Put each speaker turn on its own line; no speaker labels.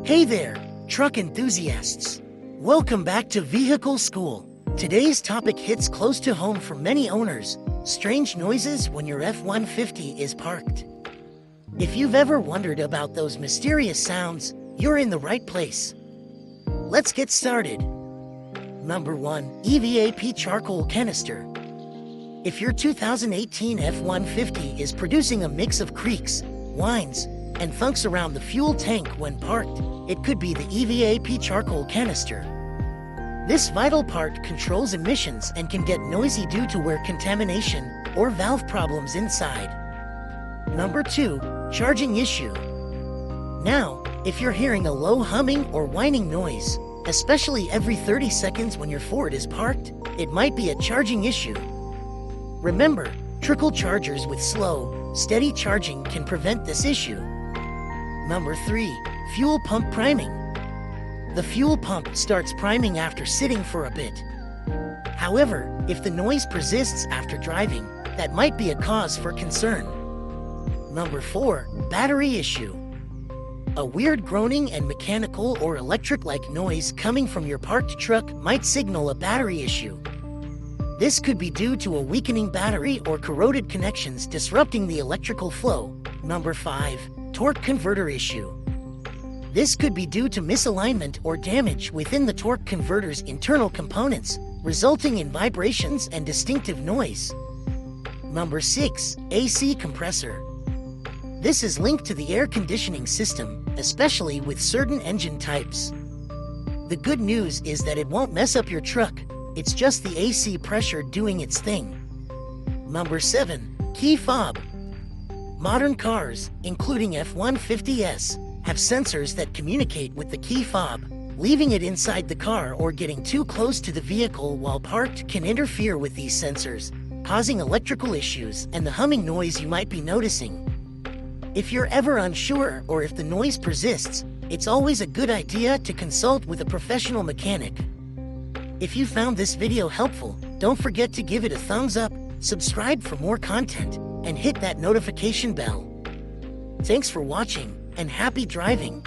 Hey there, truck enthusiasts. Welcome back to Vehicle School. Today's topic hits close to home for many owners: strange noises when your F-150 is parked. If you've ever wondered about those mysterious sounds, you're in the right place. Let's get started. Number 1. EVAP charcoal canister. If your 2018 F-150 is producing a mix of creaks, whines, and thunks around the fuel tank when parked, it could be the EVAP charcoal canister. This vital part controls emissions and can get noisy due to wear contamination or valve problems inside. Number 2. Charging issue. Now, if you're hearing a low humming or whining noise, especially every 30 seconds when your Ford is parked, it might be a charging issue. Remember, trickle chargers with slow, steady charging can prevent this issue. Number 3. Fuel pump priming. The fuel pump starts priming after sitting for a bit. However, if the noise persists after driving, that might be a cause for concern. Number 4. Battery issue. A weird groaning and mechanical or electric-like noise coming from your parked truck might signal a battery issue. This could be due to a weakening battery or corroded connections disrupting the electrical flow. Number 5. Torque converter issue. This could be due to misalignment or damage within the torque converter's internal components, resulting in vibrations and distinctive noise. Number 6. AC compressor. This is linked to the air conditioning system, especially with certain engine types. The good news is that it won't mess up your truck. It's just the AC pressure doing its thing. Number 7. Key fob. Modern cars, including F-150s, have sensors that communicate with the key fob. Leaving it inside the car or getting too close to the vehicle while parked can interfere with these sensors, causing electrical issues and the humming noise you might be noticing. If you're ever unsure or if the noise persists, it's always a good idea to consult with a professional mechanic. If you found this video helpful, don't forget to give it a thumbs up, subscribe for more content, and hit that notification bell. Thanks for watching, and happy driving!